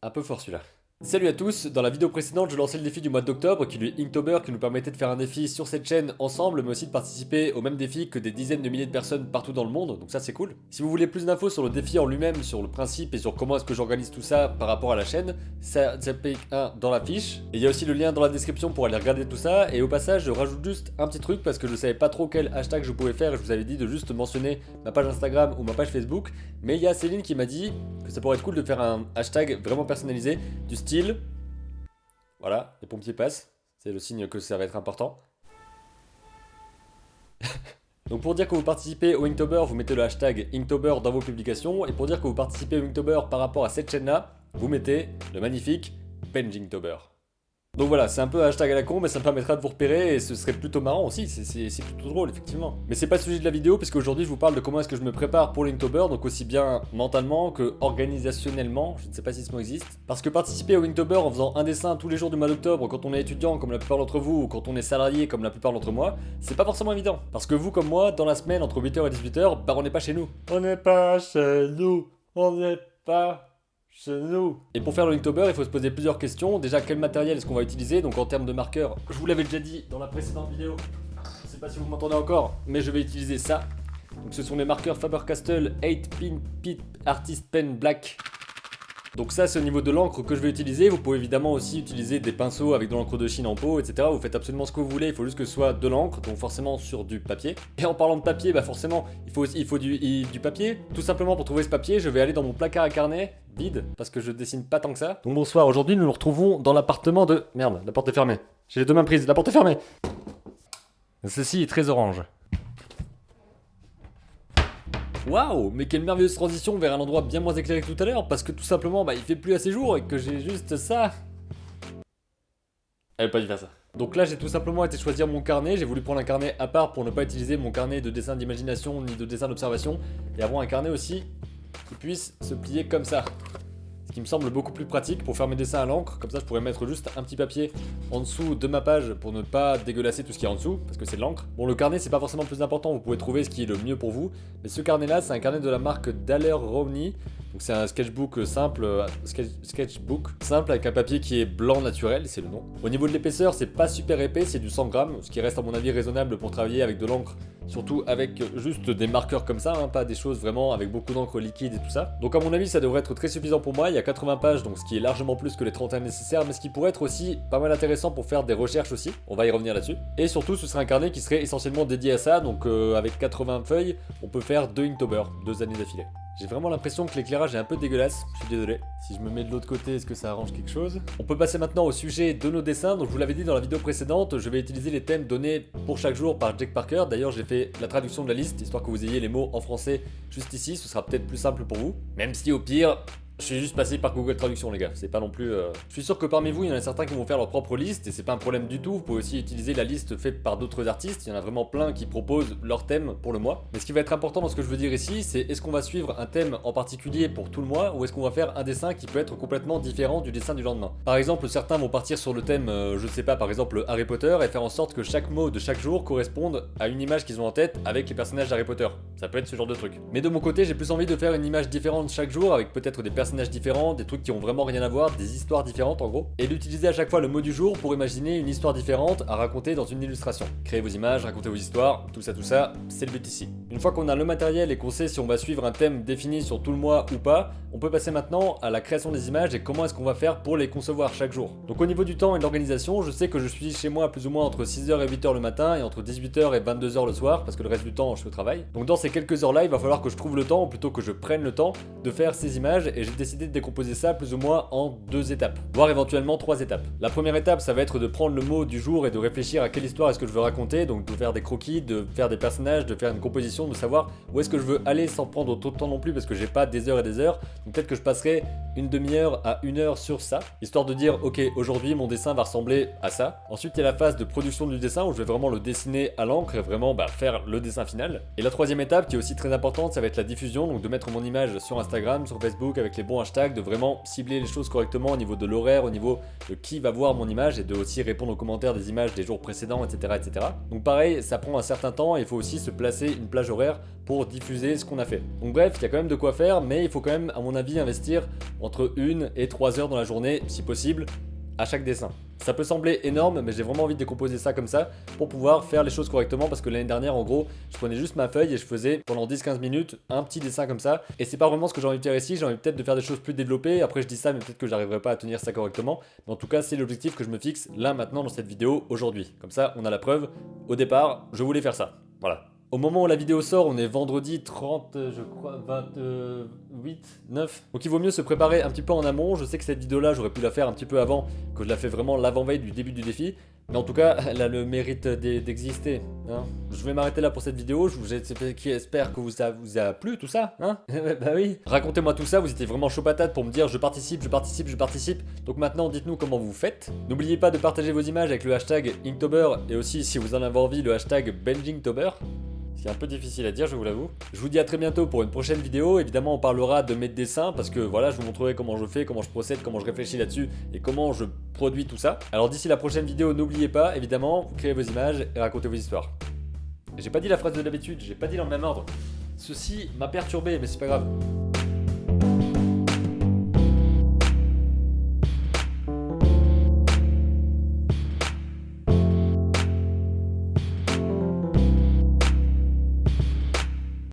Un peu fort celui-là. Salut à tous, dans la vidéo précédente je lançais le défi du mois d'octobre qui est Inktober qui nous permettait de faire un défi sur cette chaîne ensemble mais aussi de participer au même défi que des dizaines de milliers de personnes partout dans le monde, donc ça c'est cool. Si vous voulez plus d'infos sur le défi en lui-même, sur le principe et sur comment est-ce que j'organise tout ça par rapport à la chaîne, ça pique un dans la fiche. Et il y a aussi le lien dans la description pour aller regarder tout ça, et au passage je rajoute juste un petit truc parce que je savais pas trop quel hashtag je pouvais faire et je vous avais dit de juste mentionner ma page Instagram ou ma page Facebook, mais il y a Céline qui m'a dit que ça pourrait être cool de faire un hashtag vraiment personnalisé du style... Voilà, les pompiers passent, c'est le signe que ça va être important. Donc pour dire que vous participez au Inktober, vous mettez le hashtag Inktober dans vos publications, et pour dire que vous participez au Inktober par rapport à cette chaîne-là, vous mettez le magnifique Benjinktober. Donc voilà, c'est un peu un hashtag à la con, mais ça me permettra de vous repérer et ce serait plutôt marrant aussi, c'est plutôt drôle effectivement. Mais c'est pas le sujet de la vidéo, puisque aujourd'hui je vous parle de comment est-ce que je me prépare pour l'Inktober, donc aussi bien mentalement que organisationnellement, je ne sais pas si ce mot existe. Parce que participer au Inktober en faisant un dessin tous les jours du mois d'octobre quand on est étudiant comme la plupart d'entre vous, ou quand on est salarié comme la plupart d'entre moi, c'est pas forcément évident. Parce que vous comme moi, dans la semaine entre 8h et 18h, bah on n'est pas chez nous. On n'est pas chez nous, on n'est pas... chez nous. Et pour faire le Inktober, il faut se poser plusieurs questions. Déjà, quel matériel est-ce qu'on va utiliser? Donc en termes de marqueurs, je vous l'avais déjà dit dans la précédente vidéo. Je sais pas si vous m'entendez encore, mais je vais utiliser ça. Donc ce sont les marqueurs Faber-Castell 8 Pin Pit Artist Pen Black. Donc ça c'est au niveau de l'encre que je vais utiliser. Vous pouvez évidemment aussi utiliser des pinceaux avec de l'encre de Chine en pot, etc. Vous faites absolument ce que vous voulez, il faut juste que ce soit de l'encre, donc forcément sur du papier. Et en parlant de papier, bah forcément il faut du papier. Tout simplement pour trouver ce papier, je vais aller dans mon placard à carnet vide, parce que je dessine pas tant que ça. Donc bonsoir, aujourd'hui nous nous retrouvons dans l'appartement de... Merde, la porte est fermée. J'ai les deux mains prises, la porte est fermée. Ceci est très orange. Waouh, mais quelle merveilleuse transition vers un endroit bien moins éclairé que tout à l'heure, parce que tout simplement, bah il fait plus assez jour et que j'ai juste ça. Elle pas dû faire ça. Donc là, j'ai tout simplement été choisir mon carnet, j'ai voulu prendre un carnet à part pour ne pas utiliser mon carnet de dessin d'imagination ni de dessin d'observation, et avoir un carnet aussi qui puisse se plier comme ça. Ce qui me semble beaucoup plus pratique pour faire mes dessins à l'encre, comme ça je pourrais mettre juste un petit papier en dessous de ma page pour ne pas dégueulasser tout ce qui est en dessous, parce que c'est de l'encre. Bon, le carnet c'est pas forcément le plus important, vous pouvez trouver ce qui est le mieux pour vous, mais ce carnet là c'est un carnet de la marque Daler Rowney. Donc c'est un sketchbook simple, avec un papier qui est blanc naturel, c'est le nom. Au niveau de l'épaisseur, c'est pas super épais, c'est du 100 grammes, ce qui reste à mon avis raisonnable pour travailler avec de l'encre, surtout avec juste des marqueurs comme ça, hein, pas des choses vraiment avec beaucoup d'encre liquide et tout ça. Donc à mon avis, ça devrait être très suffisant pour moi, il y a 80 pages, donc ce qui est largement plus que les 31 nécessaires, mais ce qui pourrait être aussi pas mal intéressant pour faire des recherches aussi, on va y revenir là-dessus. Et surtout, ce serait un carnet qui serait essentiellement dédié à ça, donc avec 80 feuilles, on peut faire 2 Inktober, 2 années d'affilée. J'ai vraiment l'impression que l'éclairage est un peu dégueulasse, je suis désolé. Si je me mets de l'autre côté, est-ce que ça arrange quelque chose? On peut passer maintenant au sujet de nos dessins. Donc je vous l'avais dit dans la vidéo précédente, je vais utiliser les thèmes donnés pour chaque jour par Jake Parker. D'ailleurs j'ai fait la traduction de la liste, histoire que vous ayez les mots en français juste ici, ce sera peut-être plus simple pour vous. Même si au pire... je suis juste passé par Google Traduction les gars, c'est pas non plus... Je suis sûr que parmi vous, il y en a certains qui vont faire leur propre liste, et c'est pas un problème du tout, vous pouvez aussi utiliser la liste faite par d'autres artistes, il y en a vraiment plein qui proposent leur thème pour le mois. Mais ce qui va être important dans ce que je veux dire ici, c'est est-ce qu'on va suivre un thème en particulier pour tout le mois, ou est-ce qu'on va faire un dessin qui peut être complètement différent du dessin du lendemain. Par exemple, certains vont partir sur le thème, je sais pas, par exemple Harry Potter, et faire en sorte que chaque mot de chaque jour corresponde à une image qu'ils ont en tête avec les personnages d'Harry Potter. Ça peut être ce genre de truc. Mais de mon côté, j'ai plus envie de faire une image différente chaque jour, avec peut-être des personnages différents, des trucs qui ont vraiment rien à voir, des histoires différentes en gros, et d'utiliser à chaque fois le mot du jour pour imaginer une histoire différente à raconter dans une illustration. Créez vos images, racontez vos histoires, tout ça, c'est le but ici. Une fois qu'on a le matériel et qu'on sait si on va suivre un thème défini sur tout le mois ou pas, on peut passer maintenant à la création des images et comment est-ce qu'on va faire pour les concevoir chaque jour. Donc au niveau du temps et de l'organisation, je sais que je suis chez moi plus ou moins entre 6h et 8h le matin et entre 18h et 22h le soir, parce que le reste du temps je suis au travail. Donc dans ces quelques heures là, il va falloir que je trouve le temps, ou plutôt que je prenne le temps de faire ces images, et j'ai décidé de décomposer ça plus ou moins en 2 étapes, voire éventuellement 3 étapes. La première étape, ça va être de prendre le mot du jour et de réfléchir à quelle histoire est-ce que je veux raconter, donc de faire des croquis, de faire des personnages, de faire une composition, de savoir où est-ce que je veux aller sans prendre trop de temps non plus, parce que j'ai pas des heures et des heures, donc peut-être que je passerai une demi-heure à 1 heure sur ça, histoire de dire ok, aujourd'hui mon dessin va ressembler à ça. Ensuite il y a la phase de production du dessin où je vais vraiment le dessiner à l'encre et vraiment faire le dessin final. Et la troisième étape qui est aussi très importante, ça va être la diffusion, donc de mettre mon image sur Instagram, sur Facebook avec les bons hashtags, de vraiment cibler les choses correctement au niveau de l'horaire, au niveau de qui va voir mon image, et de aussi répondre aux commentaires des images des jours précédents, etc. etc. Donc pareil, ça prend un certain temps et il faut aussi se placer une plage horaire pour diffuser ce qu'on a fait. Donc bref, il y a quand même de quoi faire, mais il faut quand même à mon avis investir entre 1 et 3 heures dans la journée, si possible, à chaque dessin. Ça peut sembler énorme, mais j'ai vraiment envie de décomposer ça comme ça pour pouvoir faire les choses correctement parce que l'année dernière, en gros, je prenais juste ma feuille et je faisais pendant 10-15 minutes un petit dessin comme ça. Et c'est pas vraiment ce que j'ai envie de faire ici, j'ai envie peut-être de faire des choses plus développées. Après, je dis ça, mais peut-être que j'arriverai pas à tenir ça correctement. Mais en tout cas, c'est l'objectif que je me fixe là maintenant dans cette vidéo aujourd'hui. Comme ça, on a la preuve. Au départ, je voulais faire ça. Voilà. Au moment où la vidéo sort, on est vendredi 30, je crois, 28, 9. Donc il vaut mieux se préparer un petit peu en amont. Je sais que cette vidéo-là, j'aurais pu la faire un petit peu avant, que je la fais vraiment l'avant-veille du début du défi. Mais en tout cas, elle a le mérite d'exister. Hein. Je vais m'arrêter là pour cette vidéo. J'espère que vous a plu tout ça. Hein. Bah oui. Racontez-moi tout ça. Vous étiez vraiment chaud patate pour me dire je participe. Donc maintenant, dites-nous comment vous faites. N'oubliez pas de partager vos images avec le hashtag Inktober et aussi, si vous en avez envie, le hashtag Benjingtober. C'est un peu difficile à dire, je vous l'avoue. Je vous dis à très bientôt pour une prochaine vidéo. Évidemment, on parlera de mes dessins parce que voilà, je vous montrerai comment je fais, comment je procède, comment je réfléchis là-dessus et comment je produis tout ça. Alors d'ici la prochaine vidéo, n'oubliez pas, évidemment, vous créez vos images et racontez vos histoires. J'ai pas dit la phrase de d'habitude, j'ai pas dit dans le même ordre. Ceci m'a perturbé, mais c'est pas grave.